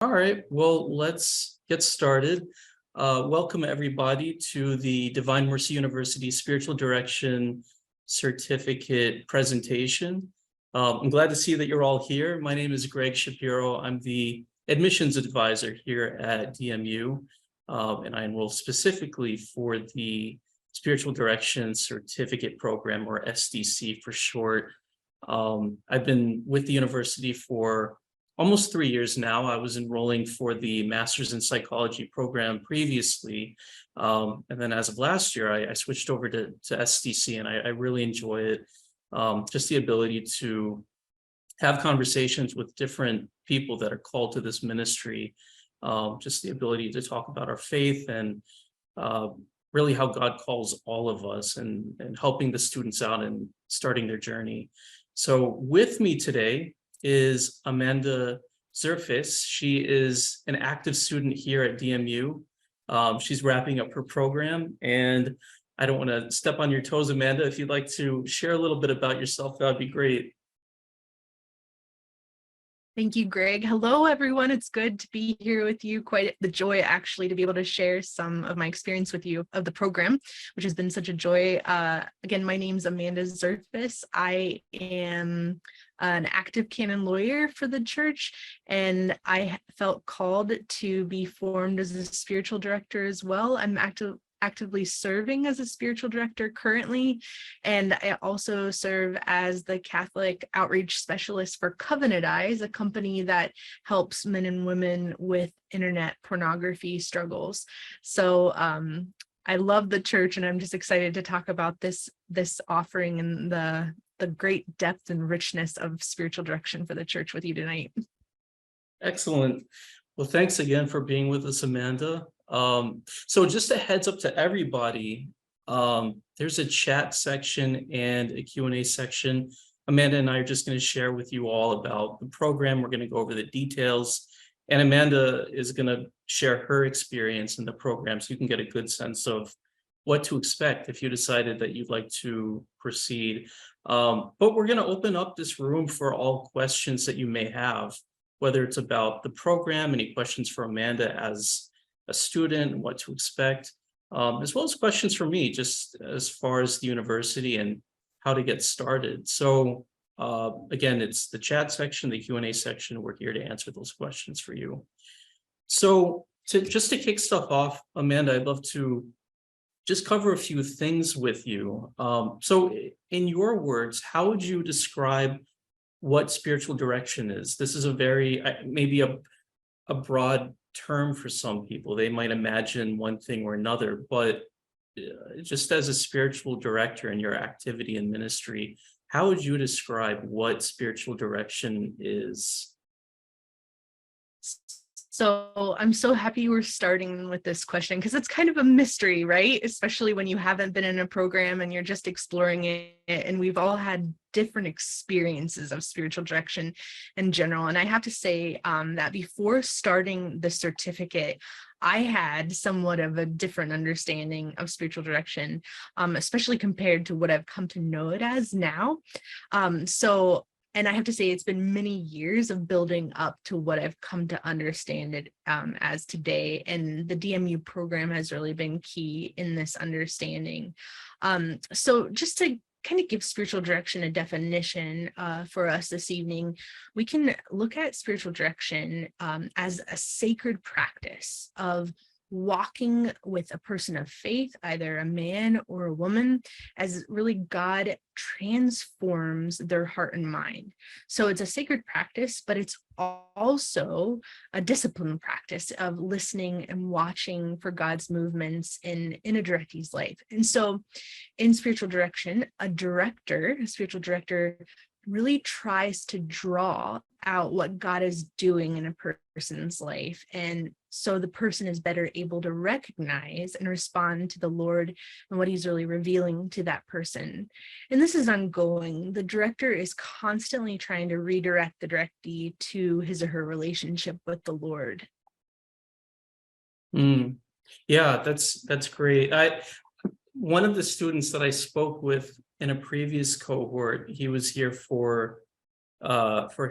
All right, well, let's get started. Welcome everybody to the Divine Mercy University Spiritual Direction Certificate presentation. I'm glad to see that you're all here. My name is Greg Shapiro. I'm the admissions advisor here at DMU, and I enroll specifically for the Spiritual Direction Certificate Program, or SDC for short. I've been with the university for almost 3 years now. I was enrolling for the Master's in Psychology program previously. And then as of last year, I switched over to SDC, and I really enjoy it. Just the ability to have conversations with different people that are called to this ministry. Just the ability to talk about our faith and really how God calls all of us, and helping the students out and starting their journey. So with me today is Amanda Zurface. She is an active student here at DMU. She's wrapping up her program, and I don't want to step on your toes, Amanda. If you'd like to share a little bit about yourself, that would be great. Thank you, Greg. Hello, everyone. It's good to be here with you. Quite the joy, actually, to be able to share some of my experience with you of the program, which has been such a joy. Again, my name's Amanda Zurface. I am an active canon lawyer for the church, and I felt called to be formed as a spiritual director as well. I'm actively serving as a spiritual director currently, and I also serve as the Catholic outreach specialist for Covenant Eyes, a company that helps men and women with internet pornography struggles. So I love the church, and I'm just excited to talk about this offering and the great depth and richness of spiritual direction for the church with you tonight. Excellent. Well, thanks again for being with us, Amanda. So just a heads up to everybody, there's a chat section and a Q&A section. Amanda and I are just going to share with you all about the program. We're going to go over the details, and Amanda is going to share her experience in the program, so you can get a good sense of what to expect if you decided that you'd like to proceed. But we're going to open up this room for all questions that you may have, whether it's about the program, any questions for Amanda as a student, what to expect, as well as questions for me, just as far as the university and how to get started. So again, it's the chat section, the Q&A section. We're here to answer those questions for you. So just to kick stuff off, Amanda, I'd love to just cover a few things with you. So in your words, how would you describe what spiritual direction is? This is a very, maybe a broad term for some people. They might imagine one thing or another, but just as a spiritual director in your activity in ministry, how would you describe what spiritual direction is? So I'm so happy we're starting with this question, because it's kind of a mystery, right? Especially when you haven't been in a program and you're just exploring it. And we've all had different experiences of spiritual direction in general. And I have to say that before starting the certificate, I had somewhat of a different understanding of spiritual direction, especially compared to what I've come to know it as now. And I have to say, it's been many years of building up to what I've come to understand it as today. And the DMU program has really been key in this understanding. So just to kind of give spiritual direction a definition for us this evening, we can look at spiritual direction as a sacred practice of walking with a person of faith, either a man or a woman, as really God transforms their heart and mind. So it's a sacred practice, but it's also a disciplined practice of listening and watching for God's movements in a directee's life. And so in spiritual direction, a spiritual director really tries to draw out what God is doing in a person's life. And so the person is better able to recognize and respond to the Lord and what he's really revealing to that person. And this is ongoing. The director is constantly trying to redirect the directee to his or her relationship with the Lord. Yeah, that's great. One of the students that I spoke with in a previous cohort, he was here for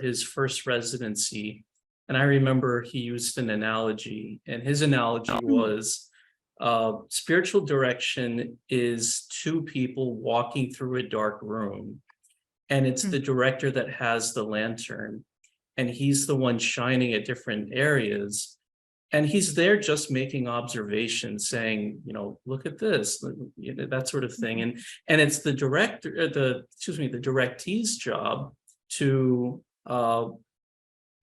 his first residency. And I remember he used an analogy, and his analogy was spiritual direction is two people walking through a dark room, and it's the director that has the lantern, and he's the one shining at different areas. And he's there just making observations, saying, look at this, that sort of thing. And it's the the directee's job to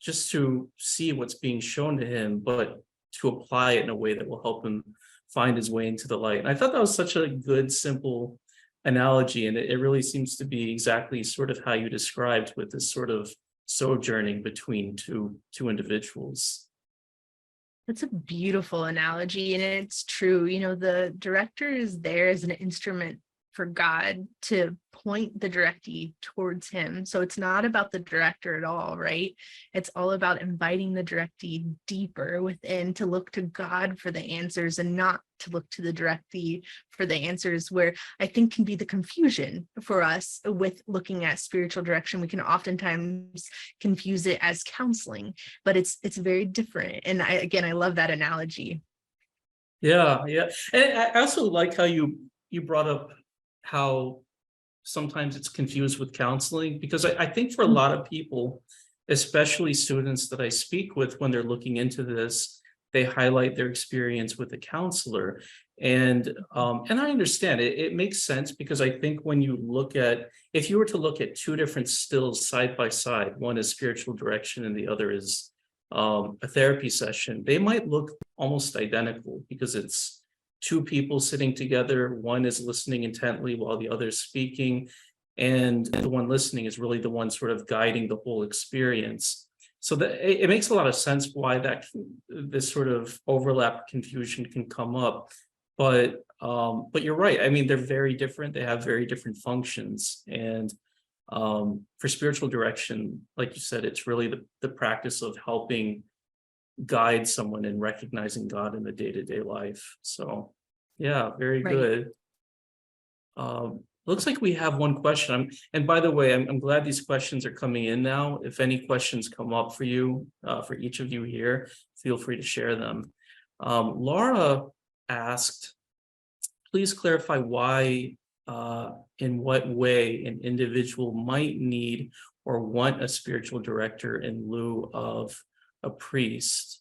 just to see what's being shown to him, but to apply it in a way that will help him find his way into the light. And I thought that was such a good, simple analogy. And it really seems to be exactly sort of how you described, with this sort of sojourning between two individuals. That's a beautiful analogy, and it's true. The director is there as an instrument for God to point the directee towards him. So it's not about the director at all, right? It's all about inviting the directee deeper within to look to God for the answers, and not to look to the directee for the answers, where I think can be the confusion for us with looking at spiritual direction. We can oftentimes confuse it as counseling, but it's very different. And I love that analogy. Yeah. And I also like how you brought up how sometimes it's confused with counseling, because I think for a lot of people, especially students that I speak with, when they're looking into this, they highlight their experience with a counselor. And I understand it. It makes sense, because I think when you if you were to look at two different stills side by side, one is spiritual direction and the other is a therapy session, they might look almost identical, because it's two people sitting together. One is listening intently while the other is speaking, and the one listening is really the one sort of guiding the whole experience. So that it makes a lot of sense why this sort of overlap confusion can come up. But you're right. I mean, they're very different. They have very different functions. And for spiritual direction, like you said, it's really the practice of helping guide someone in recognizing God in the day-to-day life. So yeah, very Right. good. Looks like we have one question. And by the way, I'm glad these questions are coming in now. If any questions come up for you, for each of you here, feel free to share them. Laura asked, please clarify why, in what way an individual might need or want a spiritual director in lieu of a priest.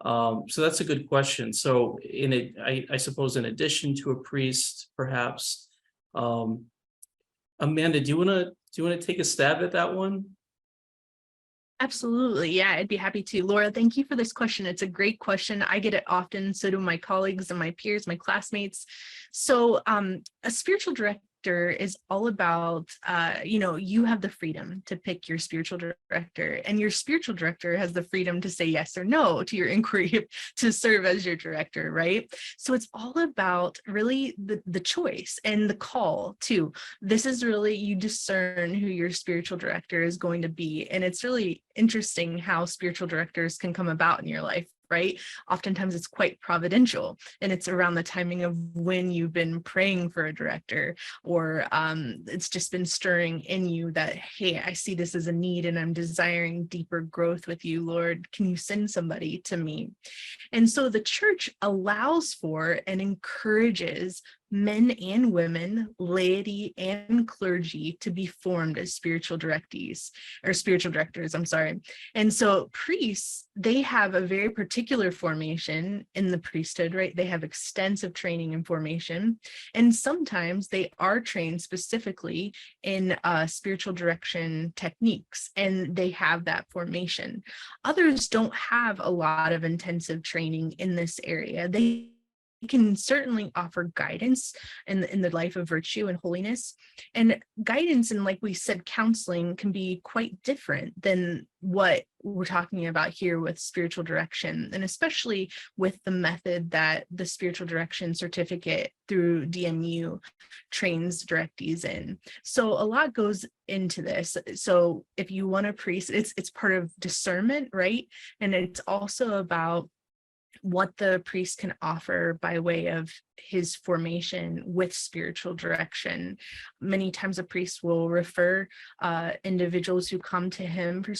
So that's a good question. So I suppose in addition to a priest, perhaps, Amanda, do you want to take a stab at that one? Absolutely. Yeah, I'd be happy to. Laura, thank you for this question. It's a great question. I get it often. So do my colleagues and my peers, my classmates. So a spiritual director is all about, you have the freedom to pick your spiritual director, and your spiritual director has the freedom to say yes or no to your inquiry to serve as your director, right? So it's all about really the choice and the call too. This is really, you discern who your spiritual director is going to be. And it's really interesting how spiritual directors can come about in your life, right? Oftentimes it's quite providential, and it's around the timing of when you've been praying for a director, or it's just been stirring in you that, hey, I see this as a need and I'm desiring deeper growth with you, Lord. Can you send somebody to me? And so the church allows for and encourages men and women, laity and clergy, to be formed as spiritual directors, I'm sorry. And so priests, they have a very particular formation in the priesthood, right? They have extensive training and formation. And sometimes they are trained specifically in spiritual direction techniques, and they have that formation. Others don't have a lot of intensive training in this area. They can certainly offer guidance in the life of virtue and holiness. And guidance, and like we said, counseling can be quite different than what we're talking about here with spiritual direction, and especially with the method that the spiritual direction certificate through DMU trains directees in. So a lot goes into this. So if you want a priest, it's part of discernment, right? And it's also about what the priest can offer by way of his formation with spiritual direction. Many times a priest will refer individuals who come to him for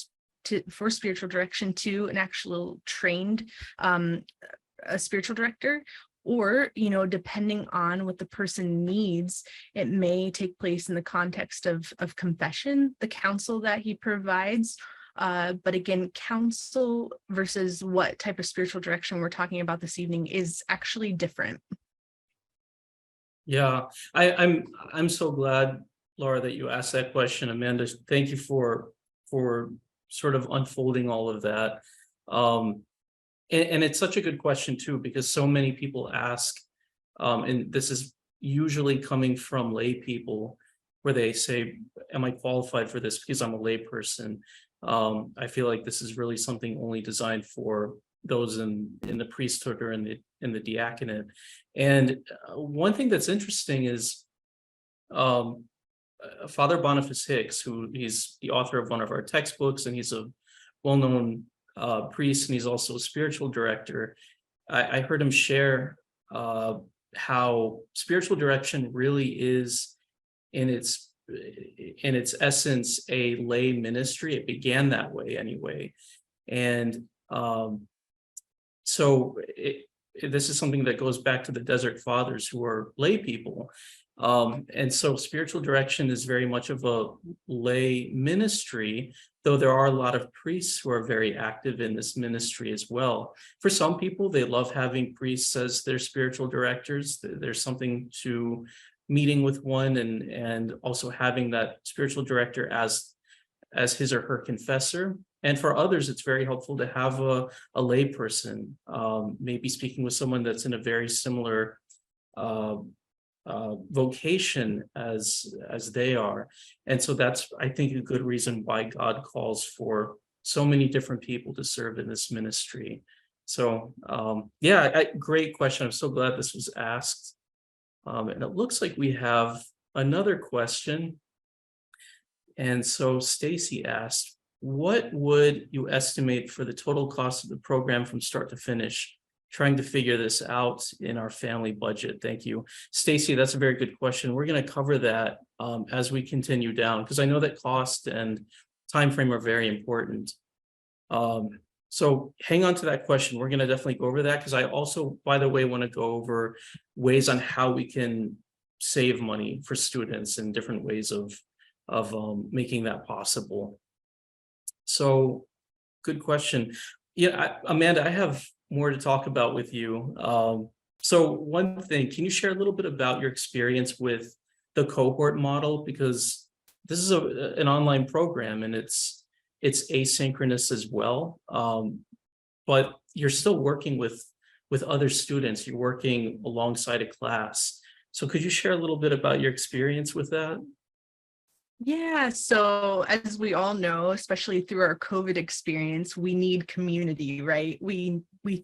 for spiritual direction to an actual trained a spiritual director, or, depending on what the person needs, it may take place in the context of confession, the counsel that he provides. But again, counsel versus what type of spiritual direction we're talking about this evening is actually different. Yeah, I'm so glad, Laura, that you asked that question. Amanda, thank you for sort of unfolding all of that. And it's such a good question too, because so many people ask, and this is usually coming from lay people, where they say, am I qualified for this because I'm a lay person? I feel like this is really something only designed for those in the priesthood or in the diaconate. And one thing that's interesting is Father Boniface Hicks, who he's the author of one of our textbooks, and he's a well-known priest, and he's also a spiritual director. I heard him share how spiritual direction really is in its essence a lay ministry. It began that way anyway. And so this is something that goes back to the Desert Fathers, who are lay people. And so spiritual direction is very much of a lay ministry, though there are a lot of priests who are very active in this ministry as well. For some people, they love having priests as their spiritual directors. There's something to meeting with one and also having that spiritual director as his or her confessor. And for others, it's very helpful to have a lay person, maybe speaking with someone that's in a very similar vocation as they are. And so that's, I think, a good reason why God calls for so many different people to serve in this ministry. So yeah, great question. I'm so glad this was asked. And it looks like we have another question. And so Stacy asked, what would you estimate for the total cost of the program from start to finish? Trying to figure this out in our family budget. Thank you. Stacy, that's a very good question. We're going to cover that as we continue down, because I know that cost and time frame are very important. So hang on to that question. We're going to definitely go over that, because I also, by the way, want to go over ways on how we can save money for students and different ways of making that possible. So good question. Yeah, Amanda, I have more to talk about with you. So one thing, can you share a little bit about your experience with the cohort model? Because this is an online program, and it's asynchronous as well. But you're still working with other students. You're working alongside a class. So could you share a little bit about your experience with that? Yeah, so as we all know, especially through our COVID experience, we need community, right? We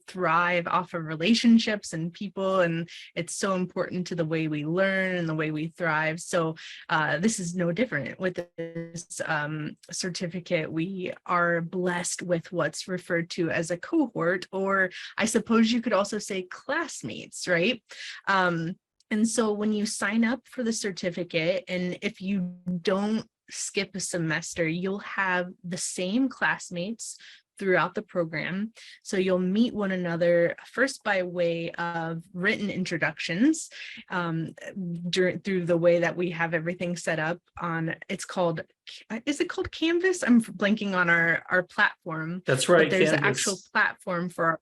thrive off of relationships and people, and it's so important to the way we learn and the way we thrive. So this is no different with this certificate. We are blessed with what's referred to as a cohort, or I suppose you could also say classmates, right? And so when you sign up for the certificate, and if you don't skip a semester, you'll have the same classmates throughout the program. So you'll meet one another first by way of written introductions through the way that we have everything set up on, is it called Canvas? I'm blanking on our platform. That's right. But there's Canvas. an actual platform for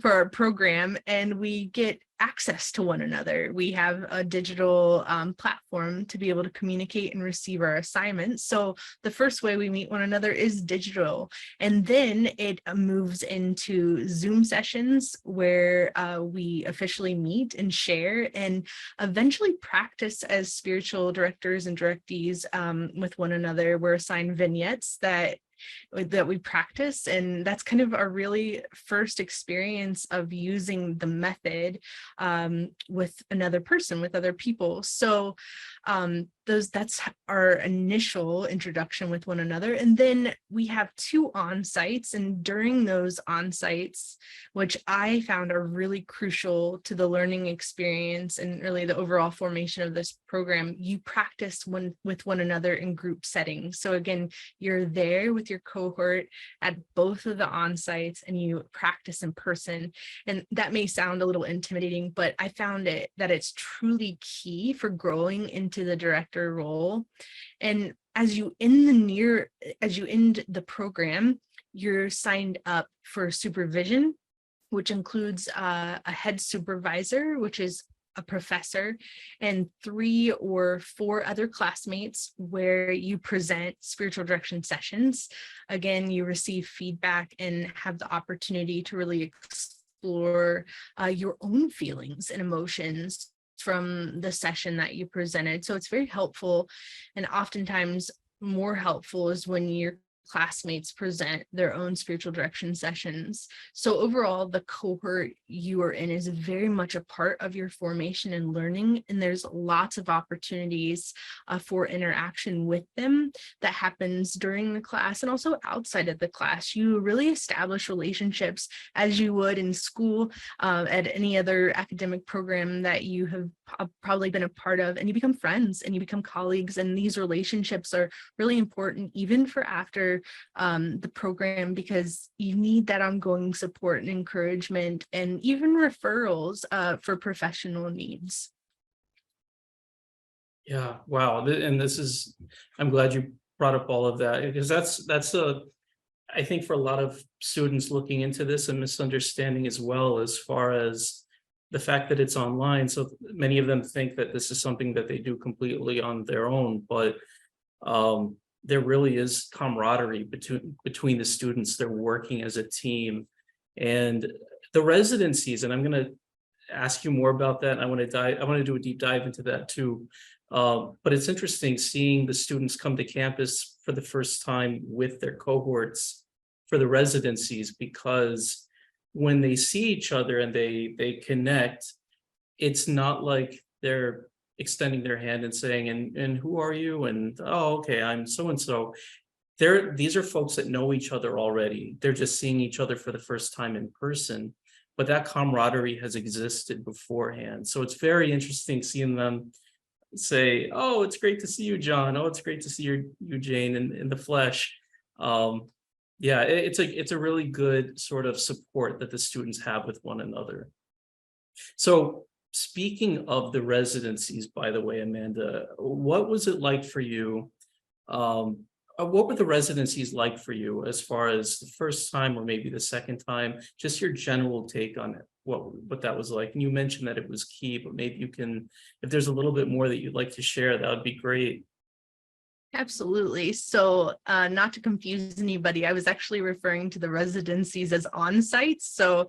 our program, and we get access to one another. We have a digital platform to be able to communicate and receive our assignments. So the first way we meet one another is digital, and then it moves into Zoom sessions where we officially meet and share and eventually practice as spiritual directors and directees with one another. We're assigned vignettes that we practice, and that's kind of our really first experience of using the method with another person, with other people. So That's our initial introduction with one another. And then we have 2 on-sites, and during those on-sites, which I found are really crucial to the learning experience and really the overall formation of this program, you practice with one another in group settings. So again, you're there with your cohort at both of the on-sites and you practice in person. And that may sound a little intimidating, but I found that it's truly key for growing into the director role. And as you end the program, you're signed up for supervision, which includes a head supervisor, which is a professor, and 3 or 4 other classmates, where you present spiritual direction sessions. Again, you receive feedback and have the opportunity to really explore your own feelings and emotions from the session that you presented. So it's very helpful, and oftentimes more helpful is when your classmates present their own spiritual direction sessions. So overall, the cohort you are in is very much a part of your formation and learning, and there's lots of opportunities for interaction with them that happens during the class and also outside of the class. You really establish relationships as you would in school, at any other academic program that you have probably been a part of, and you become friends and you become colleagues, and these relationships are really important even for after the program, because you need that ongoing support and encouragement and even referrals for professional needs. Yeah, wow. And I'm glad you brought up all of that, because I think for a lot of students looking into this, a misunderstanding as well, as far as the fact that it's online. So many of them think that this is something that they do completely on their own, but there really is camaraderie between the students. They're working as a team. And the residencies, and I'm going to ask you more about that. I want to do a deep dive into that too. But it's interesting seeing the students come to campus for the first time with their cohorts for the residencies, because when they see each other and they connect, it's not like they're extending their hand and saying, and who are you? And, oh, okay, I'm so-and-so. These are folks that know each other already. They're just seeing each other for the first time in person, but that camaraderie has existed beforehand. So it's very interesting seeing them say, oh, it's great to see you, John. Oh, it's great to see you, Jane, in the flesh. Yeah, it's a really good sort of support that the students have with one another. So speaking of the residencies, by the way, Amanda, what was it like for you? What were the residencies like for you, as far as the first time or maybe the second time? Just your general take on it, what that was like. And you mentioned that it was key, but maybe you can, if there's a little bit more that you'd like to share, that would be great. Absolutely. So not to confuse anybody, I was actually referring to the residencies as on-sites. So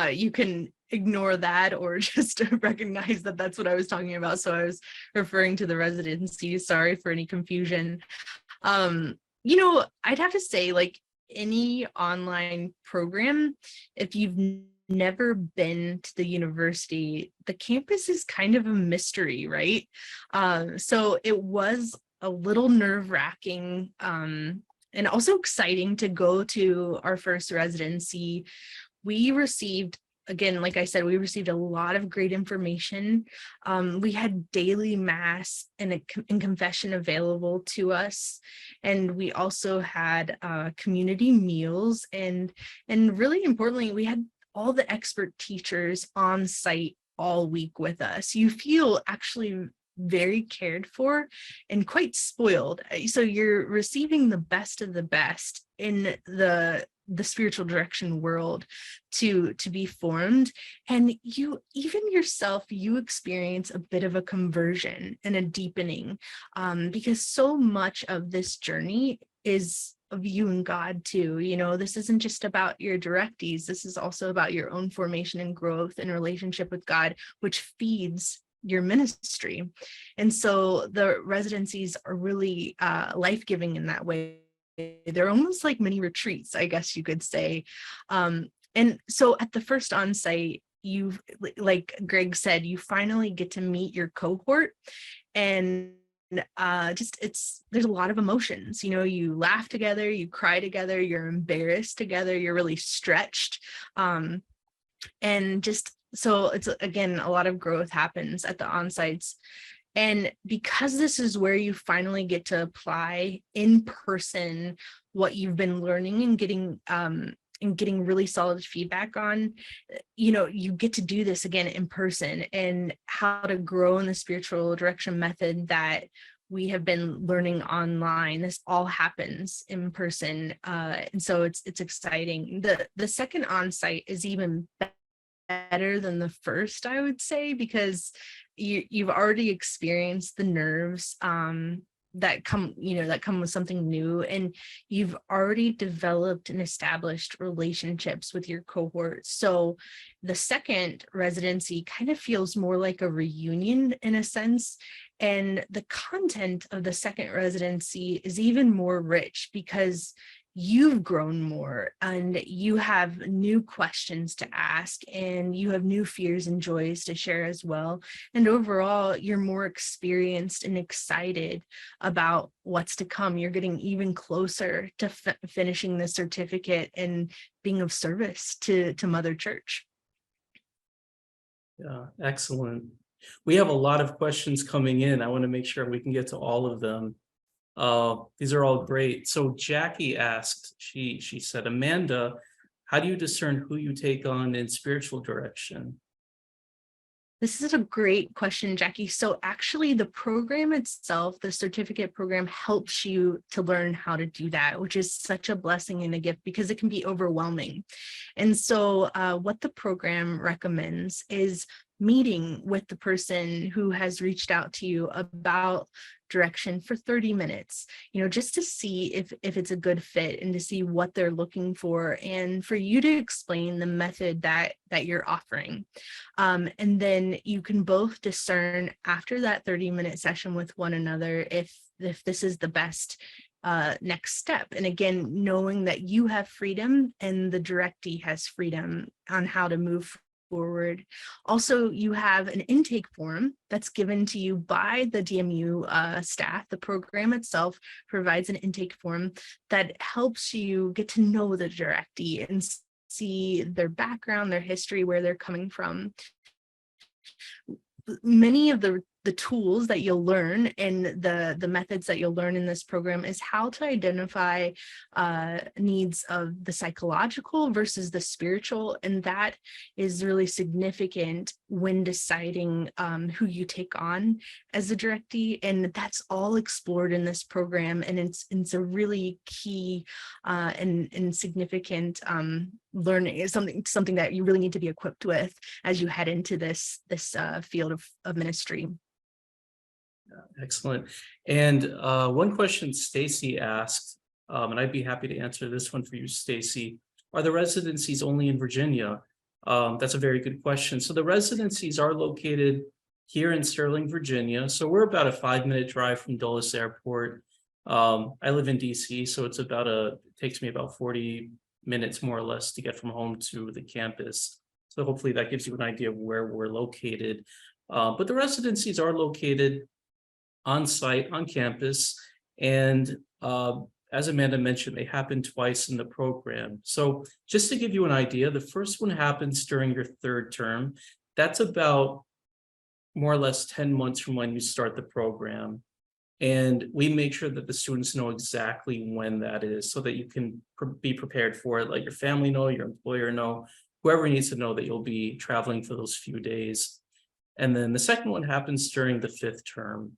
you can ignore that or just recognize that that's what I was talking about. So I was referring to the residencies. Sorry for any confusion. I'd have to say, like any online program, if you've never been to the university, the campus is kind of a mystery, right? So it was a little nerve-wracking and also exciting to go to our first residency. We received, again, like I said, we received a lot of great information. We had daily mass and confession available to us, and we also had community meals, and really importantly, we had all the expert teachers on site all week with us. You feel actually very cared for and quite spoiled. So you're receiving the best of the best in the spiritual direction world to be formed. And you, even yourself, you experience a bit of a conversion and a deepening, because so much of this journey is of you and God too. This isn't just about your directees. This is also about your own formation and growth and relationship with God, which feeds your ministry. And so the residencies are really life-giving in that way. They're almost like mini retreats, I guess you could say. And so at the first on-site, you, like Greg said, you finally get to meet your cohort, and there's a lot of emotions. You laugh together, you cry together, you're embarrassed together, you're really stretched. And just so it's, again, a lot of growth happens at the on-sites. And because this is where you finally get to apply in person what you've been learning and getting really solid feedback on, you get to do this again in person, and how to grow in the spiritual direction method that we have been learning online. This all happens in person. And so it's exciting. The second on-site is even better than the first, I would say, because you've already experienced the nerves that come with something new, and you've already developed and established relationships with your cohort. So the second residency kind of feels more like a reunion in a sense, and the content of the second residency is even more rich because you've grown more and you have new questions to ask, and you have new fears and joys to share as well. And overall, you're more experienced and excited about what's to come. You're getting even closer to finishing the certificate and being of service to Mother Church. Yeah, excellent. We have a lot of questions coming in. I want to make sure we can get to all of them. These are all great. So Jackie asked, she said, Amanda, how do you discern who you take on in spiritual direction? This is a great question, Jackie. So actually the program itself, the certificate program, helps you to learn how to do that, which is such a blessing and a gift because it can be overwhelming. And so what the program recommends is meeting with the person who has reached out to you about direction for 30 minutes, just to see if it's a good fit and to see what they're looking for, and for you to explain the method that you're offering. And then you can both discern after that 30-minute session with one another if this is the best next step. And again, knowing that you have freedom and the directee has freedom on how to move forward. Also, you have an intake form that's given to you by the DMU staff. The program itself provides an intake form that helps you get to know the directee and see their background, their history, where they're coming from. Many of the tools that you'll learn and the methods that you'll learn in this program is how to identify needs of the psychological versus the spiritual, and that is really significant when deciding who you take on as a directee, and that's all explored in this program, and it's a really key and significant learning. Is something that you really need to be equipped with as you head into this field of ministry. Excellent. And one question Stacy asked, and I'd be happy to answer this one for you, Stacy. Are the residencies only in Virginia? That's a very good question. So the residencies are located here in Sterling, Virginia. So we're about a 5-minute drive from Dulles Airport. I live in DC, so it takes me about 40 minutes more or less to get from home to the campus. So hopefully that gives you an idea of where we're located. But the residencies are located on site, on campus, and as Amanda mentioned, they happen twice in the program. So just to give you an idea, the first one happens during your third term. That's about more or less 10 months from when you start the program. And we make sure that the students know exactly when that is so that you can be prepared for it, let your family know, your employer know, whoever needs to know that you'll be traveling for those few days. And then the second one happens during the 5th term.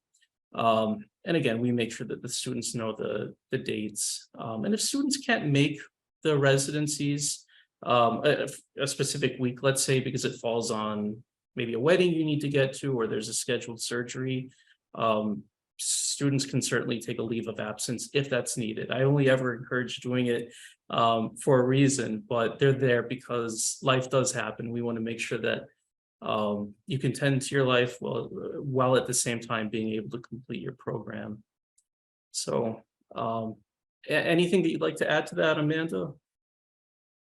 And again, we make sure that the students know the dates. And if students can't make the residencies a specific week, let's say, because it falls on maybe a wedding you need to get to, or there's a scheduled surgery, students can certainly take a leave of absence if that's needed. I only ever encourage doing it for a reason, but they're there because life does happen. We want to make sure that you can tend to your life while at the same time being able to complete your program. So anything that you'd like to add to that, Amanda?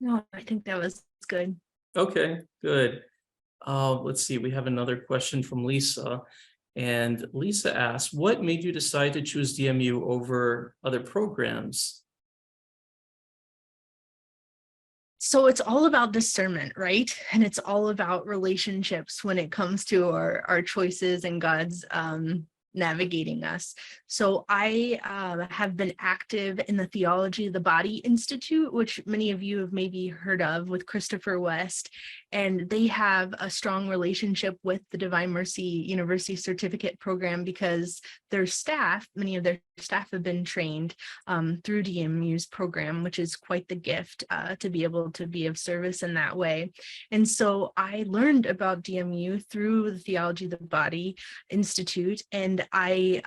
No, I think that was good. Okay, good. Let's see, we have another question from Lisa. And Lisa asked, what made you decide to choose DMU over other programs? So it's all about discernment, right? And it's all about relationships when it comes to our choices and God's navigating us. So I have been active in the Theology of the Body Institute, which many of you have maybe heard of, with Christopher West. And they have a strong relationship with the Divine Mercy University Certificate Program because their staff, many of their staff have been trained through DMU's program, which is quite the gift to be able to be of service in that way. And so I learned about DMU through the Theology of the Body Institute, and I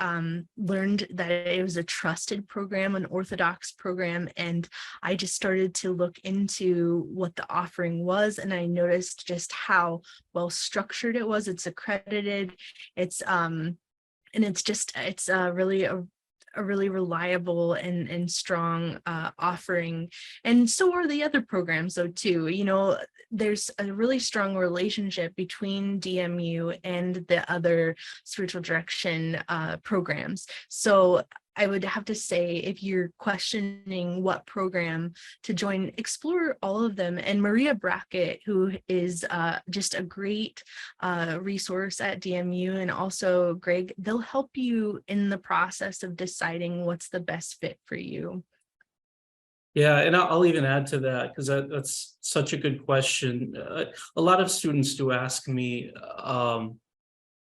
learned that it was a trusted program, an Orthodox program, and I just started to look into what the offering was, and I noticed just how well structured it was. It's accredited, it's and it's really a really reliable and strong offering. And so are the other programs though too. You know, there's a really strong relationship between DMU and the other spiritual direction programs. So I would have to say, if you're questioning what program to join, explore all of them. And Maria Brackett, who is just a great resource at DMU, and also Greg, they'll help you in the process of deciding what's the best fit for you. Yeah, and I'll even add to that, because that's such a good question. A lot of students do ask me,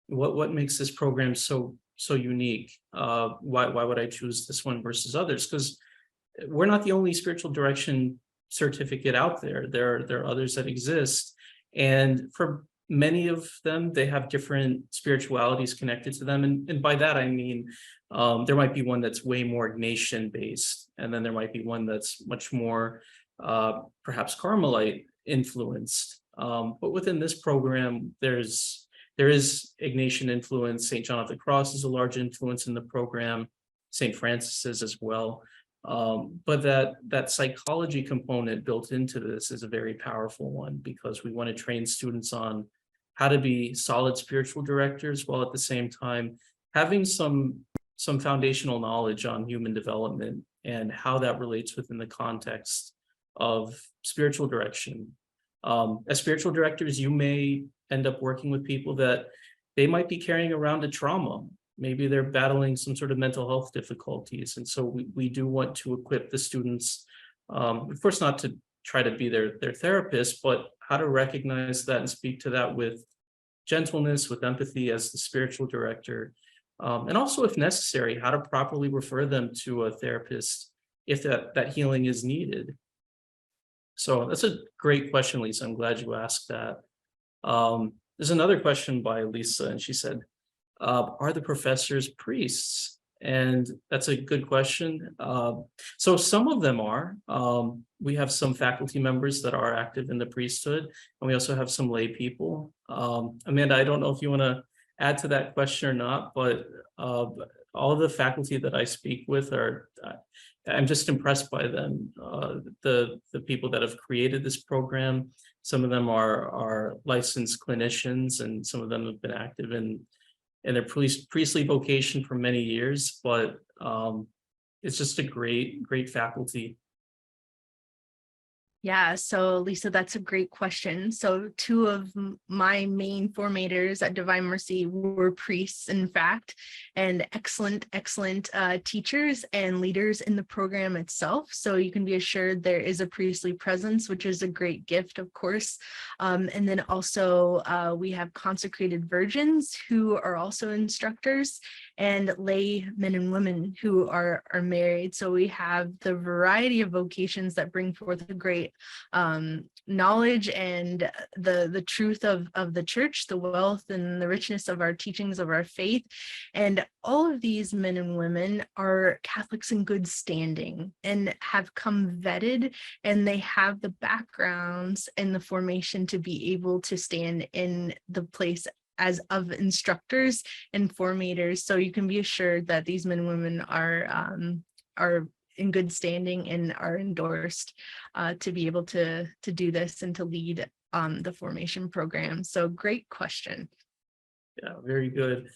what makes this program so unique? Why would I choose this one versus others? Because we're not the only spiritual direction certificate out there. There are others that exist, and for many of them, they have different spiritualities connected to them. And by that I mean, there might be one that's way more Ignatian based, and then there might be one that's much more perhaps Carmelite influenced. But within this program, there is Ignatian influence. St. John of the Cross is a large influence in the program. St. Francis is as well. But that psychology component built into this is a very powerful one, because we want to train students on how to be solid spiritual directors, while at the same time having some foundational knowledge on human development and how that relates within the context of spiritual direction. As spiritual directors, you may end up working with people that they might be carrying around a trauma. Maybe they're battling some sort of mental health difficulties. And so we do want to equip the students, of course, not to try to be their therapist, but how to recognize that and speak to that with gentleness, with empathy as the spiritual director. And also, if necessary, how to properly refer them to a therapist if that healing is needed. So that's a great question, Lisa. I'm glad you asked that. There's another question by Lisa, and she said, are the professors priests? And that's a good question. So some of them are. We have some faculty members that are active in the priesthood, and we also have some lay people. Amanda, I don't know if you want to add to that question or not, but all of the faculty that I speak with are, I'm just impressed by them. The people that have created this program, some of them are licensed clinicians, and some of them have been active in their priestly vocation for many years, but it's just a great faculty. Yeah, so Lisa, that's a great question. So two of my main formators at Divine Mercy were priests, in fact, and excellent teachers and leaders in the program itself. So you can be assured there is a priestly presence, which is a great gift, of course. And then also we have consecrated virgins who are also instructors, and lay men and women who are married. So we have the variety of vocations that bring forth a great knowledge and the truth of the church, the wealth and the richness of our teachings of our faith. And all of these men and women are Catholics in good standing and have come vetted, and they have the backgrounds and the formation to be able to stand in the place as of instructors and formators. So you can be assured that these men and women are in good standing and are endorsed to be able to do this and to lead the formation program. So great question. Yeah, very good.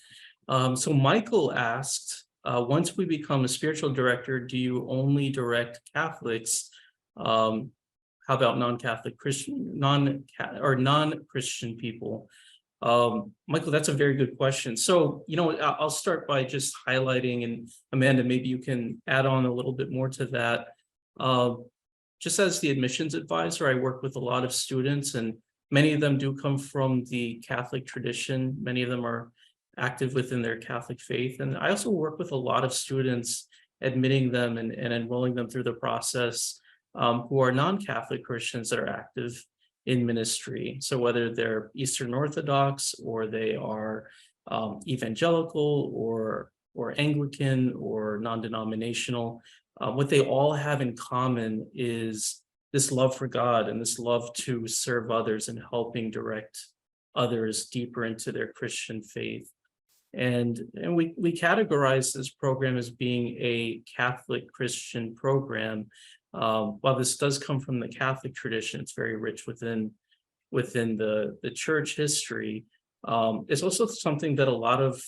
So Michael asked, once we become a spiritual director, do you only direct Catholics? How about non-Catholic Christian, non-Christian people? Michael, that's a very good question. So, I'll start by just highlighting, and Amanda, maybe you can add on a little bit more to that. Uh, just as the admissions advisor, I work with a lot of students, and many of them do come from the Catholic tradition. Many of them are active within their Catholic faith. And I also work with a lot of students, admitting them and enrolling them through the process, who are non-Catholic Christians that are active in ministry. So whether they're Eastern Orthodox, or they are evangelical, or Anglican, or non-denominational, what they all have in common is this love for God and this love to serve others and helping direct others deeper into their Christian faith. And we categorize this program as being a Catholic Christian program. While this does come from the Catholic tradition, it's very rich within the church history. It's also something that a lot of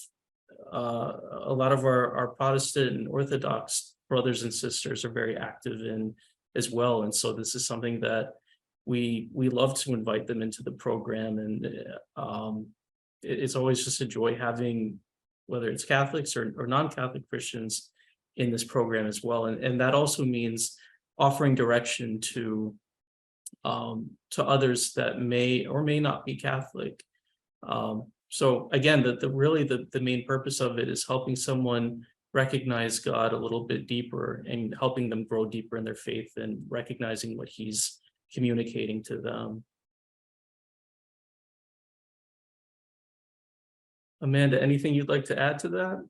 our Protestant and Orthodox brothers and sisters are very active in as well. And so this is something that we love to invite them into the program. And it's always just a joy having, whether it's Catholics or non-Catholic Christians, in this program as well. And that also means offering direction to others that may or may not be Catholic. So again, the main purpose of it is helping someone recognize God a little bit deeper and helping them grow deeper in their faith and recognizing what He's communicating to them. Amanda, anything you'd like to add to that?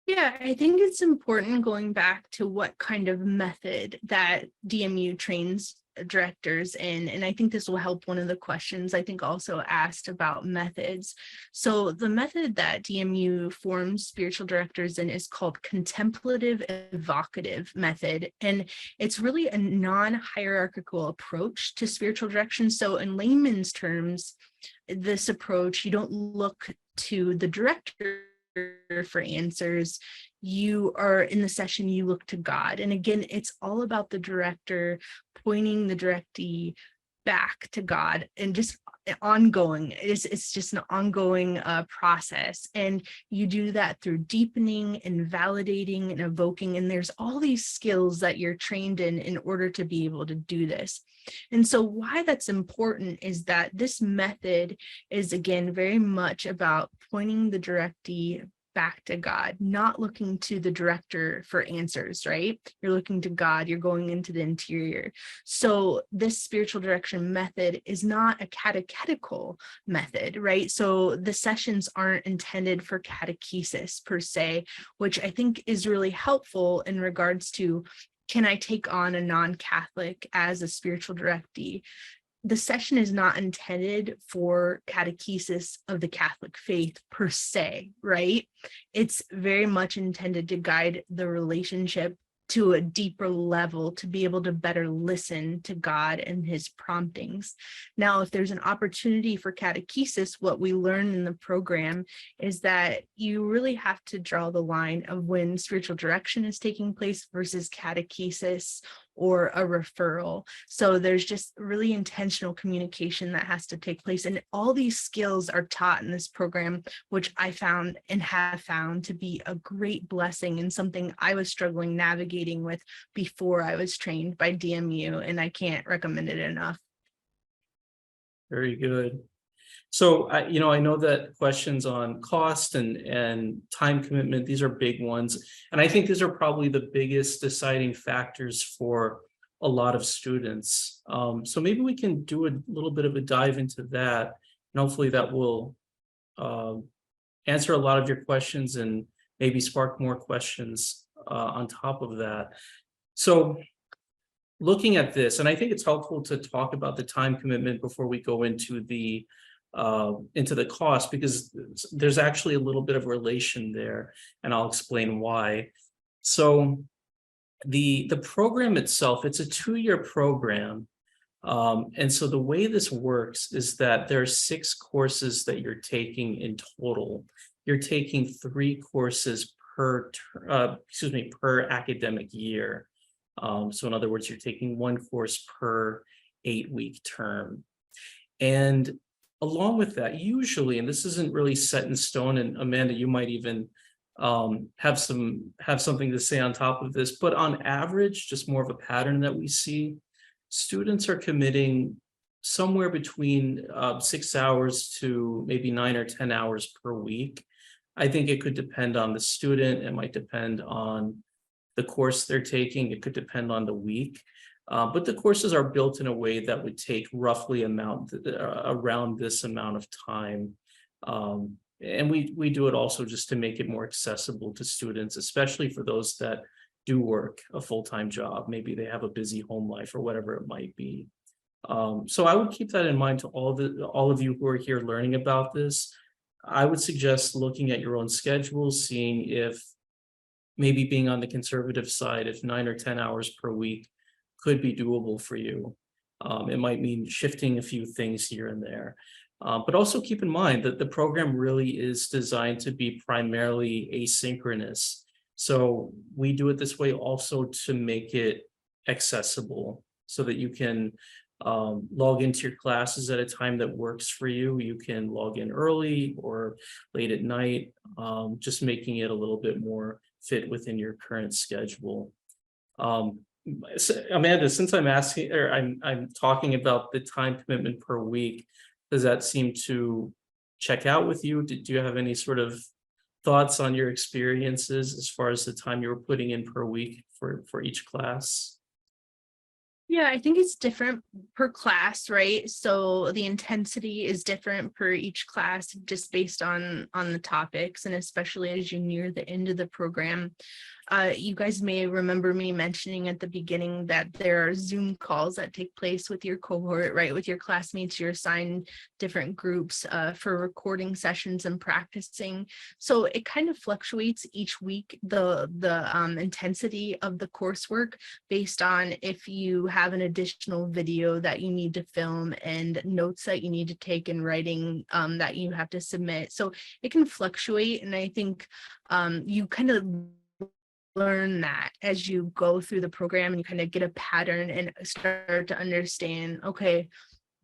Yeah, I think it's important going back to what kind of method that DMU trains directors in. And I think this will help one of the questions I think also asked about methods. So the method that DMU forms spiritual directors in is called contemplative evocative method. And it's really a non-hierarchical approach to spiritual direction. So in layman's terms, this approach, you don't look to the director for answers. You are in the session, you look to God. And again, it's all about the director pointing the directee back to God, and just ongoing. It's just an ongoing process. And you do that through deepening and validating and evoking. And there's all these skills that you're trained in order to be able to do this. And so why that's important is that this method is, again, very much about pointing the directee back to God, not looking to the director for answers, right? You're looking to God, you're going into the interior. So this spiritual direction method is not a catechetical method, right? So the sessions aren't intended for catechesis per se, which I think is really helpful in regards to, can I take on a non-Catholic as a spiritual directee? The session is not intended for catechesis of the Catholic faith per se, right? It's very much intended to guide the relationship to a deeper level, to be able to better listen to God and His promptings. Now, if there's an opportunity for catechesis, what we learn in the program is that you really have to draw the line of when spiritual direction is taking place versus catechesis or a referral. So there's just really intentional communication that has to take place. And all these skills are taught in this program, which I found and have found to be a great blessing and something I was struggling navigating with before I was trained by DMU, and I can't recommend it enough. Very good. So I know that questions on cost and time commitment, these are big ones. And I think these are probably the biggest deciding factors for a lot of students. So maybe we can do a little bit of a dive into that, and hopefully that will answer a lot of your questions and maybe spark more questions on top of that. So looking at this, and I think it's helpful to talk about the time commitment before we go into the cost, because there's actually a little bit of relation there, and I'll explain why. So the program itself, it's a 2-year program. And so the way this works is that there are 6 courses that you're taking in total. you're taking 3 courses per academic year. So in other words, you're taking 1 course per 8-week term. And along with that, usually, and this isn't really set in stone, and Amanda, you might even have something to say on top of this, but on average, just more of a pattern that we see, students are committing somewhere between 6 hours to maybe 9 or 10 hours per week. I think it could depend on the student. It might depend on the course they're taking. It could depend on the week. But the courses are built in a way that would take roughly around this amount of time. And we do it also just to make it more accessible to students, especially for those that do work a full-time job. Maybe they have a busy home life or whatever it might be. So I would keep that in mind to all of you who are here learning about this. I would suggest looking at your own schedule, seeing if maybe being on the conservative side, if 9 or 10 hours per week could be doable for you. It might mean shifting a few things here and there. But also keep in mind that the program really is designed to be primarily asynchronous. So we do it this way also to make it accessible so that you can log into your classes at a time that works for you. You can log in early or late at night, just making it a little bit more fit within your current schedule. Amanda, since I'm talking about the time commitment per week, does that seem to check out with you? Do you have any sort of thoughts on your experiences as far as the time you were putting in per week for each class? Yeah, I think it's different per class, right? So the intensity is different per each class just based on the topics, and especially as you near the end of the program. You guys may remember me mentioning at the beginning that there are Zoom calls that take place with your cohort, right? With your classmates, you're assigned different groups for recording sessions and practicing. So it kind of fluctuates each week, the intensity of the coursework based on if you have an additional video that you need to film and notes that you need to take in writing that you have to submit. So it can fluctuate. And I think you kind of learn that as you go through the program, and you kind of get a pattern and start to understand, okay,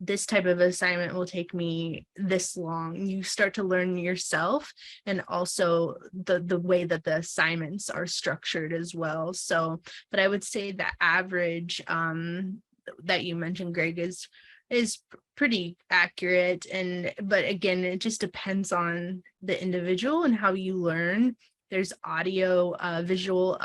this type of assignment will take me this long. You start to learn yourself, and also the way that the assignments are structured as well. So, but I would say the average that you mentioned, Greg, is pretty accurate. But again, it just depends on the individual and how you learn. There's audio, visual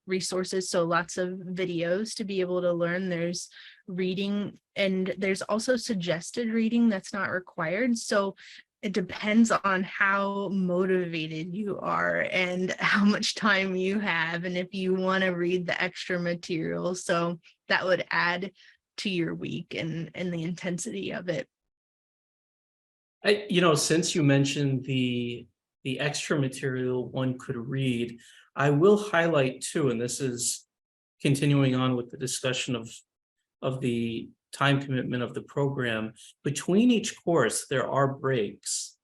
resources, so lots of videos to be able to learn. There's reading, and there's also suggested reading that's not required. So it depends on how motivated you are and how much time you have, and if you want to read the extra material. So that would add to your week and the intensity of it. Since you mentioned the extra material one could read, I will highlight too, and this is continuing on with the discussion of the time commitment of the program. Between each course, there are breaks,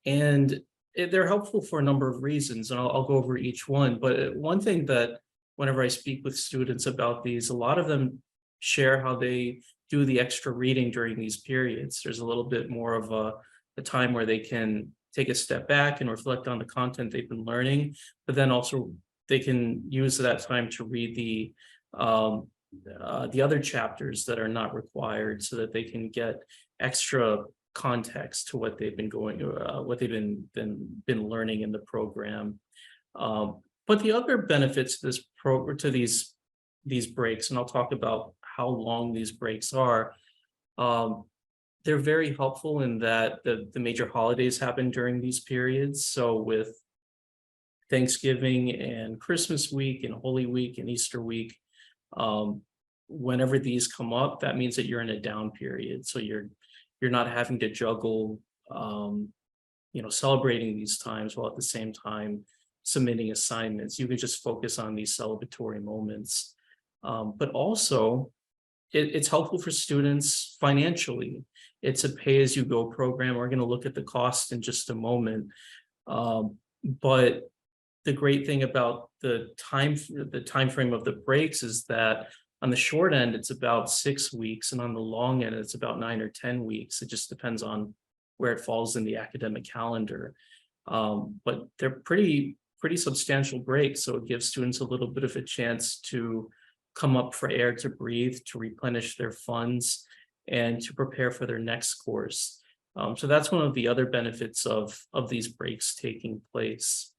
and they're helpful for a number of reasons, and I'll go over each one. But one thing that whenever I speak with students about these, a lot of them share how they do the extra reading during these periods. There's a little bit more of a time where they can take a step back and reflect on the content they've been learning, but then also they can use that time to read the other chapters that are not required, so that they can get extra context to what they've been learning in the program. But the other benefits to this program, to these breaks, and I'll talk about how long these breaks are. They're very helpful in that the major holidays happen during these periods. So with Thanksgiving and Christmas week and Holy Week and Easter week, whenever these come up, that means that you're in a down period. So you're not having to juggle, celebrating these times while at the same time submitting assignments. You can just focus on these celebratory moments. But also, it's helpful for students financially. It's a pay-as-you-go program. We're going to look at the cost in just a moment. But the great thing about the time frame of the breaks is that on the short end, it's about 6 weeks, and on the long end, it's about 9 or 10 weeks. It just depends on where it falls in the academic calendar. But they're pretty substantial breaks, so it gives students a little bit of a chance to come up for air to breathe, to replenish their funds, and to prepare for their next course. So that's one of the other benefits of these breaks taking place.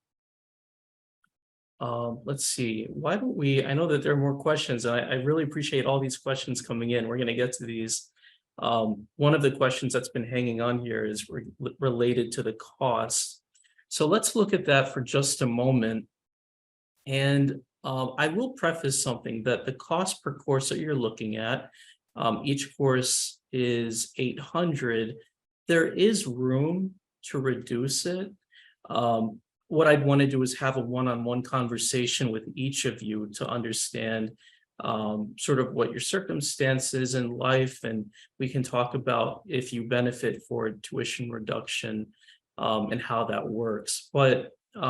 Let's see, why don't we, I know that there are more questions, and I really appreciate all these questions coming in. We're going to get to these. One of the questions that's been hanging on here is related to the cost. So let's look at that for just a moment. And I will preface something that the cost per course that you're looking at, each course is $800. There is room to reduce it. What I'd want to do is have a one-on-one conversation with each of you to understand sort of what your circumstances in life, and we can talk about if you benefit for tuition reduction and how that works. But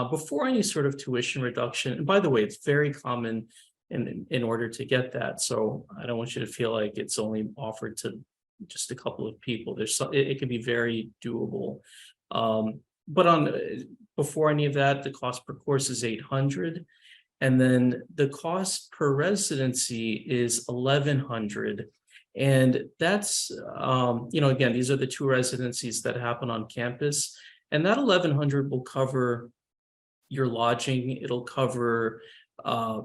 before any sort of tuition reduction, and by the way, it's very common in order to get that. So I don't want you to feel like it's only offered to just a couple of people. It can be very doable. But before any of that, the cost per course is $800. And then the cost per residency is $1,100. And that's, again, these are the 2 residencies that happen on campus. And that $1,100 will cover your lodging, it'll cover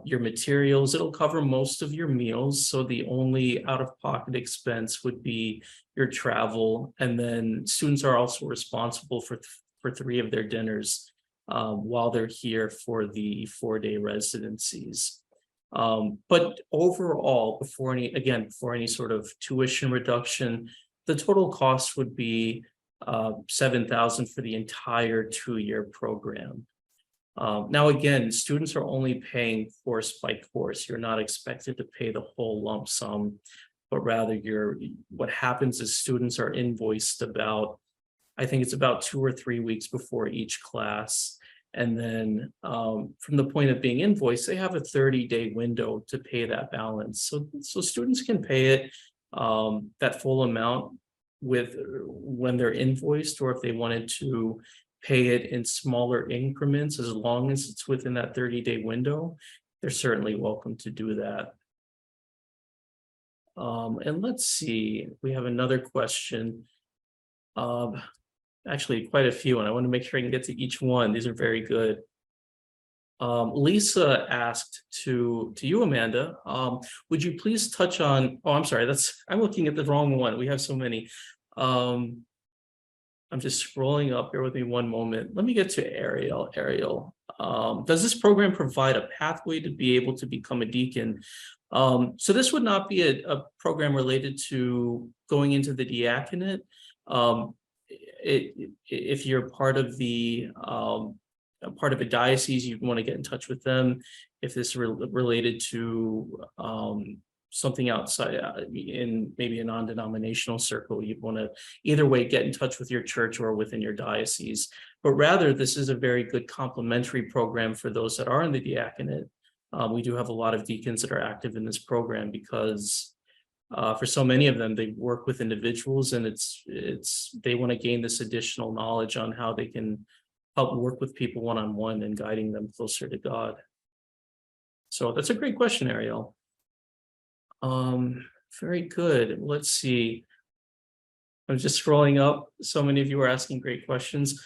your materials, it'll cover most of your meals. So the only out-of-pocket expense would be your travel. And then students are also responsible for 3 of their dinners while they're here for the 4-day residencies. But overall, before any sort of tuition reduction, the total cost would be $7,000 for the entire 2-year program. Now, again, students are only paying course by course. You're not expected to pay the whole lump sum, but rather what happens is students are invoiced I think it's about 2 or 3 weeks before each class. And then from the point of being invoiced, they have a 30-day window to pay that balance. So students can pay it, that full amount when they're invoiced, or if they wanted to pay it in smaller increments, as long as it's within that 30-day window, they're certainly welcome to do that. And let's see, we have another question. Actually, quite a few, and I want to make sure I can get to each one. These are very good. Lisa asked to you, Amanda, would you please touch on, I'm sorry, I'm looking at the wrong one. We have so many. I'm just scrolling up. Bear with me one moment. Let me get to Ariel. Does this program provide a pathway to be able to become a deacon? So this would not be a program related to going into the diaconate. If you're part of a diocese, you'd want to get in touch with them. If this is related to something outside in maybe a non-denominational circle, you'd want to either way get in touch with your church or within your diocese. But rather, this is a very good complementary program for those that are in the diaconate. We do have a lot of deacons that are active in this program because for so many of them, they work with individuals, and they want to gain this additional knowledge on how they can help work with people one-on-one and guiding them closer to God. So that's a great question, Ariel. Very good. Let's see. I'm just scrolling up. So many of you are asking great questions.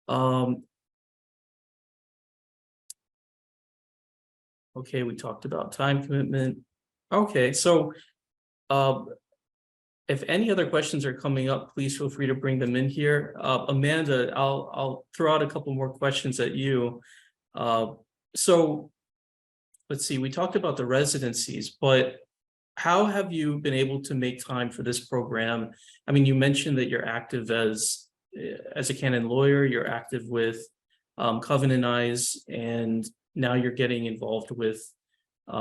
Okay, we talked about time commitment. Okay, so if any other questions are coming up, please feel free to bring them in here. Amanda, I'll throw out a couple more questions at you. So let's see, we talked about the residencies, but how have you been able to make time for this program? I mean, you mentioned that you're active as a canon lawyer, you're active with Covenant Eyes, and now you're getting involved with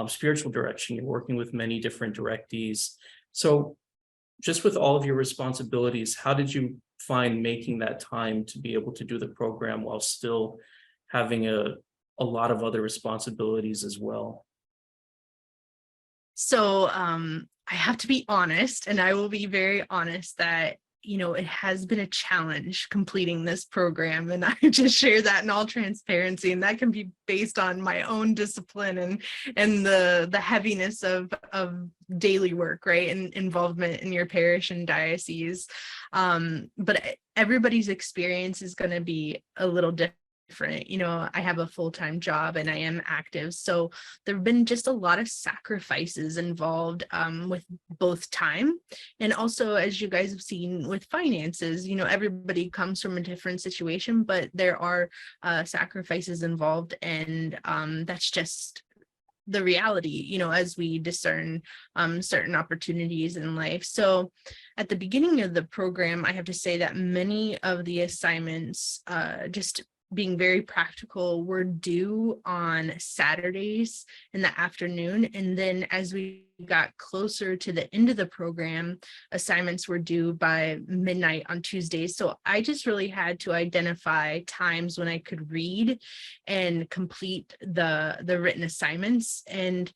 spiritual direction. You're working with many different directees. So just with all of your responsibilities, how did you find making that time to be able to do the program while still having a lot of other responsibilities as well? So I have to be honest, and I will be very honest that, it has been a challenge completing this program. And I just share that in all transparency. And that can be based on my own discipline and the heaviness of daily work, right? And involvement in your parish and diocese. But everybody's experience is going to be a little different. I have a full-time job and I am active. So there have been just a lot of sacrifices involved with both time and also, as you guys have seen, with finances. Everybody comes from a different situation, but there are sacrifices involved, and that's just the reality, as we discern certain opportunities in life. So at the beginning of the program, I have to say that many of the assignments, just being very practical, were due on Saturdays in the afternoon. And then as we got closer to the end of the program, assignments were due by midnight on Tuesdays. So I just really had to identify times when I could read and complete the written assignments. And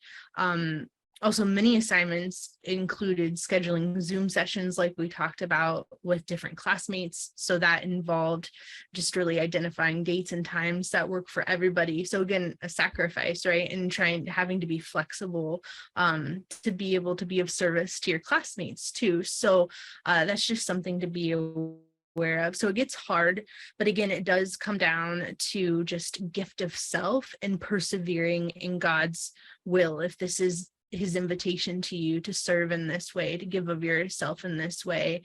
also, many assignments included scheduling Zoom sessions like we talked about with different classmates. So that involved just really identifying dates and times that work for everybody. So again, a sacrifice, right? And having to be flexible to be able to be of service to your classmates too. So that's just something to be aware of. So it gets hard, but again, it does come down to just gift of self and persevering in God's will. If this is his invitation to you to serve in this way, to give of yourself in this way.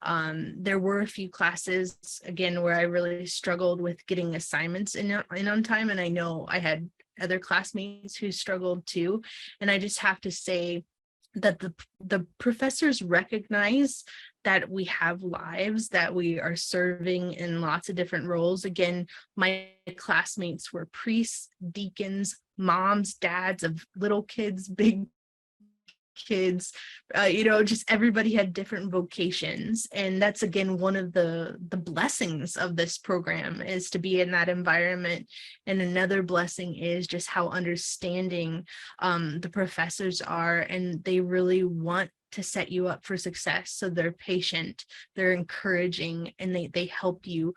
There were a few classes, again, where I really struggled with getting assignments in on time. And I know I had other classmates who struggled too. And I just have to say that the professors recognize that we have lives, that we are serving in lots of different roles. Again, my classmates were priests, deacons, moms, dads of little kids, big kids, just everybody had different vocations. And that's, again, one of the blessings of this program, is to be in that environment. And another blessing is just how understanding the professors are, and they really want to set you up for success. So they're patient, they're encouraging, and they help you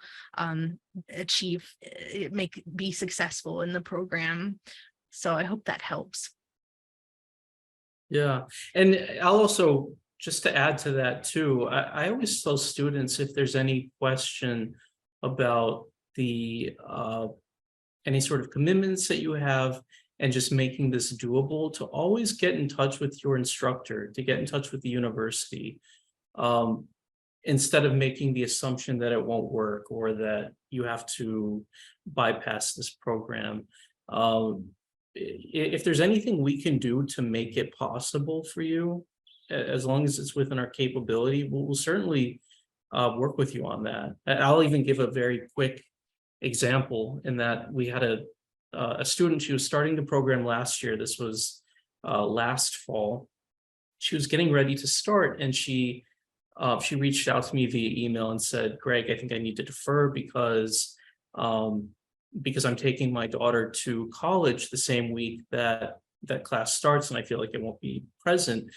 be successful in the program. So I hope that helps. Yeah, and I'll also, just to add to that too, I always tell students, if there's any question about the any sort of commitments that you have and just making this doable, to always get in touch with your instructor, to get in touch with the university, instead of making the assumption that it won't work or that you have to bypass this program. If there's anything we can do to make it possible for you, as long as it's within our capability, we'll certainly work with you on that. I'll even give a very quick example in that we had a student. She was starting the program last year. This was last fall. She was getting ready to start, and she reached out to me via email and said, "Greg, I think I need to defer because I'm taking my daughter to college the same week that class starts, and I feel like I won't be present."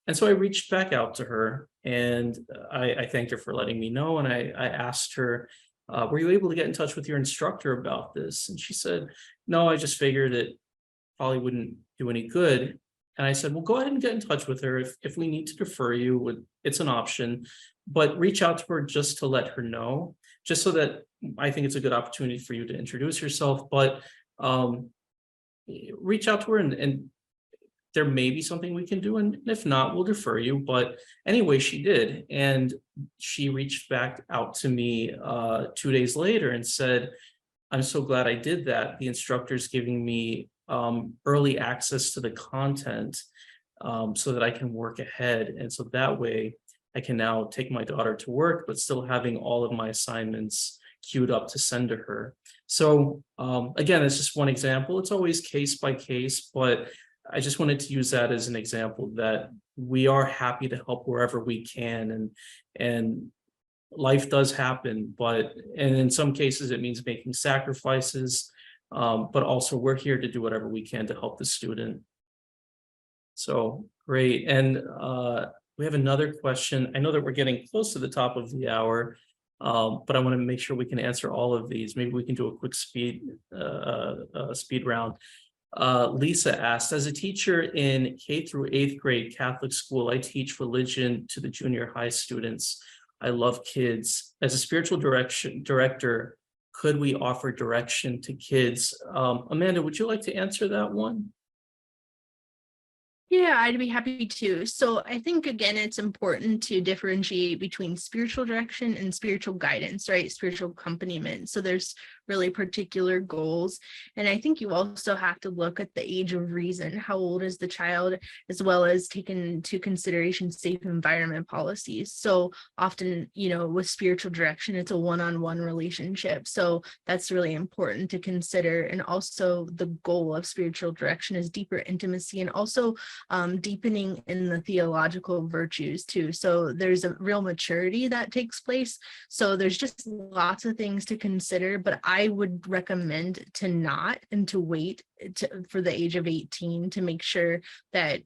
And so I reached back out to her, and I thanked her for letting me know. And I asked her, "Were you able to get in touch with your instructor about this?" And she said, "No, I just figured it probably wouldn't do any good." And I said, "Well, go ahead and get in touch with her. If we need to defer you, it's an option, but reach out to her just to let her know, just so that I think it's a good opportunity for you to introduce yourself. But reach out to her, and there may be something we can do. And if not, we'll defer you." But anyway, she did. And she reached back out to me 2 days later and said, "I'm so glad I did that. The instructor's giving me early access to the content so that I can work ahead. And so that way I can now take my daughter to work, but still having all of my assignments queued up to send to her." So again, it's just one example. It's always case by case, but I just wanted to use that as an example that we are happy to help wherever we can. And life does happen, and in some cases it means making sacrifices, but also we're here to do whatever we can to help the student. So great. And we have another question. I know that we're getting close to the top of the hour, but I want to make sure we can answer all of these. Maybe we can do a quick speed round. Lisa asked, as a teacher in K through 8th grade Catholic school, I teach religion to the junior high students. I love kids. As a spiritual director, could we offer direction to kids? Amanda, would you like to answer that one? Yeah, I'd be happy to. So I think, again, it's important to differentiate between spiritual direction and spiritual guidance, right? Spiritual accompaniment. So there's really particular goals. And I think you also have to look at the age of reason. How old is the child, as well as take into consideration safe environment policies. So often, with spiritual direction, it's a one-on-one relationship. So that's really important to consider. And also the goal of spiritual direction is deeper intimacy and also deepening in the theological virtues too. So there's a real maturity that takes place. So there's just lots of things to consider, but I would recommend to not and to wait for the age of 18 to make sure that,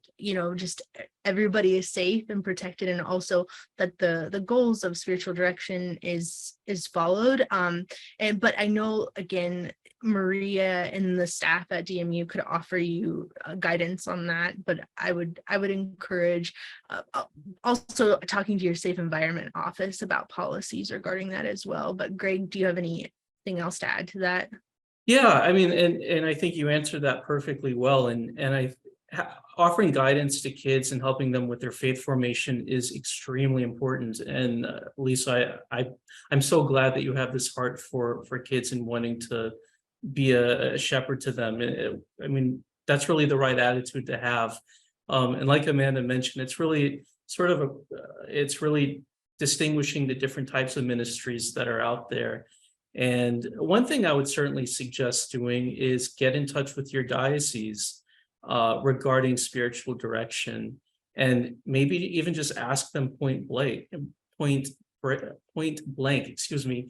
just everybody is safe and protected, and also that the goals of spiritual direction is followed. But I know, again, Maria and the staff at DMU could offer you guidance on that, but I would encourage also talking to your safe environment office about policies regarding that as well. But Greg, do you have anything else to add to that? Yeah, I mean, and I think you answered that perfectly well. And offering guidance to kids and helping them with their faith formation is extremely important. And Lisa, I'm so glad that you have this heart for kids and wanting to be a shepherd to them. I mean, that's really the right attitude to have. And like Amanda mentioned, it's really it's really distinguishing the different types of ministries that are out there. And one thing I would certainly suggest doing is get in touch with your diocese regarding spiritual direction, and maybe even just ask them point blank, excuse me,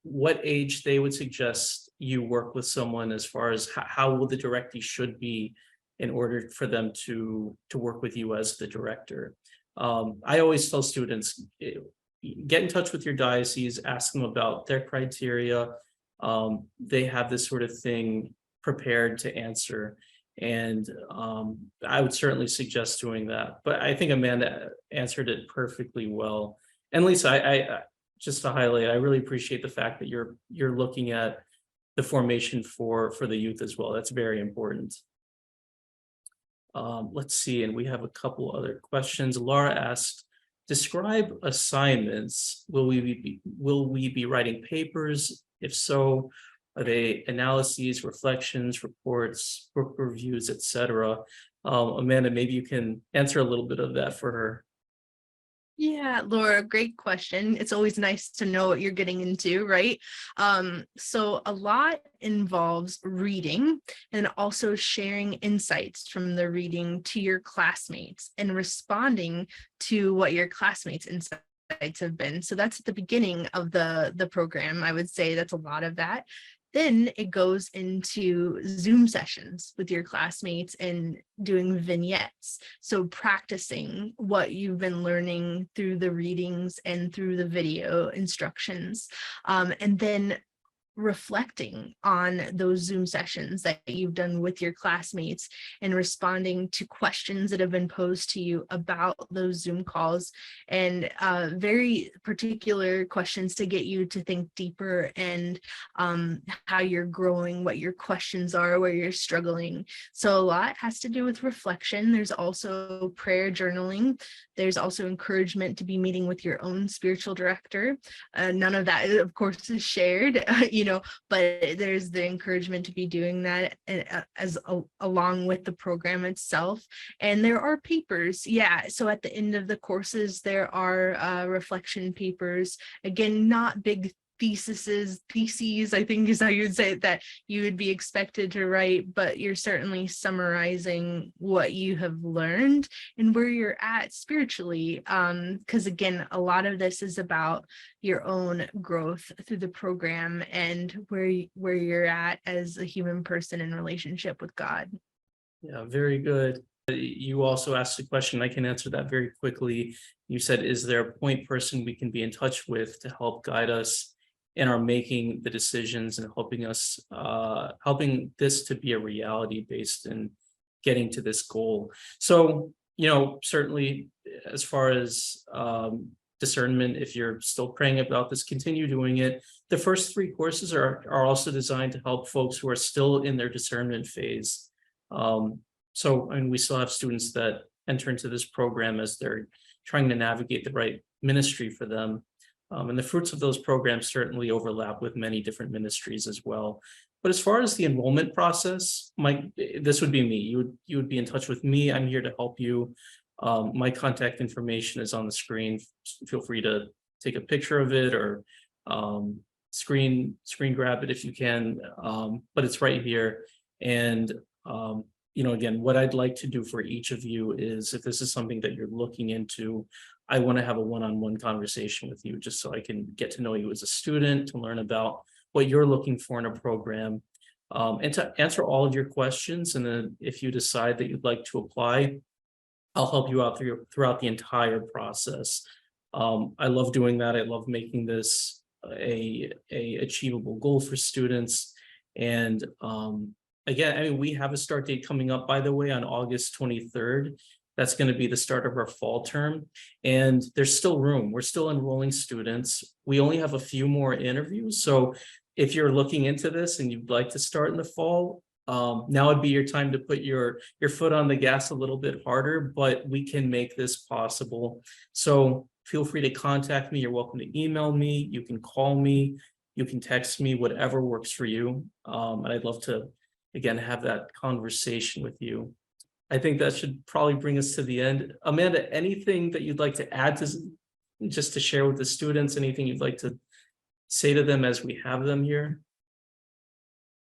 what age they would suggest you work with someone, as far as how will the directee should be in order for them to work with you as the director. I always tell students, get in touch with your diocese, ask them about their criteria. They have this sort of thing prepared to answer. And I would certainly suggest doing that. But I think Amanda answered it perfectly well. And Lisa, I just to highlight, I really appreciate the fact that you're looking at the formation for the youth as well. That's very important. Let's see, and we have a couple other questions. Laura asked, describe assignments. Will we be writing papers? If so, are they analyses, reflections, reports, book reviews, etc.? Amanda, maybe you can answer a little bit of that for her. Yeah, Laura, great question. It's always nice to know what you're getting into, right? So a lot involves reading and also sharing insights from the reading to your classmates and responding to what your classmates' insights have been. So that's at the beginning of the program. I would say that's a lot of that. Then it goes into Zoom sessions with your classmates and doing vignettes. So practicing what you've been learning through the readings and through the video instructions. And then reflecting on those Zoom sessions that you've done with your classmates and responding to questions that have been posed to you about those Zoom calls, and very particular questions to get you to think deeper and how you're growing, what your questions are, where you're struggling. So a lot has to do with reflection. There's also prayer journaling. There's also encouragement to be meeting with your own spiritual director. None of that, of course, is shared, but there's the encouragement to be doing that along with the program itself. And there are papers. Yeah. So at the end of the courses, there are reflection papers. Again, not big theses, I think is how you would say it, that you would be expected to write, but you're certainly summarizing what you have learned and where you're at spiritually. Because again, a lot of this is about your own growth through the program and where you're at as a human person in relationship with God. Yeah, very good. You also asked a question. I can answer that very quickly. You said, is there a point person we can be in touch with to help guide us in our making the decisions and helping us, helping this to be a reality based in getting to this goal? So, certainly as far as discernment, if you're still praying about this, continue doing it. The first 3 courses are also designed to help folks who are still in their discernment phase. We still have students that enter into this program as they're trying to navigate the right ministry for them. And the fruits of those programs certainly overlap with many different ministries as well. But as far as the enrollment process, this would be me. You would be in touch with me. I'm here to help you. My contact information is on the screen. Feel free to take a picture of it or screen grab it if you can. But it's right here. And again, what I'd like to do for each of you is, if this is something that you're looking into, I want to have a one-on-one conversation with you just so I can get to know you as a student, to learn about what you're looking for in a program, and to answer all of your questions. And then if you decide that you'd like to apply, I'll help you out throughout the entire process. I love doing that. I love making this a achievable goal for students. And again, we have a start date coming up, by the way, on August 23rd. That's going to be the start of our fall term. And there's still room. We're still enrolling students. We only have a few more interviews. So if you're looking into this and you'd like to start in the fall, now would be your time to put your foot on the gas a little bit harder, but we can make this possible. So feel free to contact me. You're welcome to email me. You can call me. You can text me, whatever works for you. And I'd love to, again, have that conversation with you. I think that should probably bring us to the end. Amanda, anything that you'd like to add just to share with the students, anything you'd like to say to them as we have them here?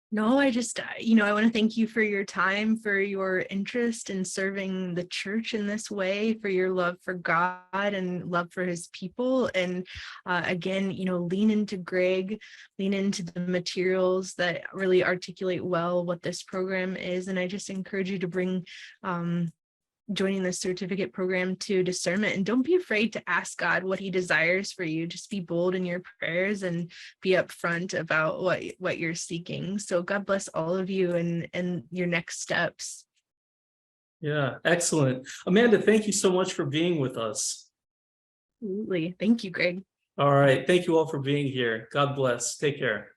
No, I just, I want to thank you for your time, for your interest in serving the church in this way, for your love for God and love for his people. And again, lean into Greg, lean into the materials that really articulate well what this program is. And I just encourage you to bring joining the certificate program to discernment, and don't be afraid to ask God what he desires for you. Just be bold in your prayers and be upfront about what you're seeking. So God bless all of you and your next steps. Yeah, excellent. Amanda, thank you so much for being with us. Absolutely. Thank you, Greg. All right. Thank you all for being here. God bless. Take care.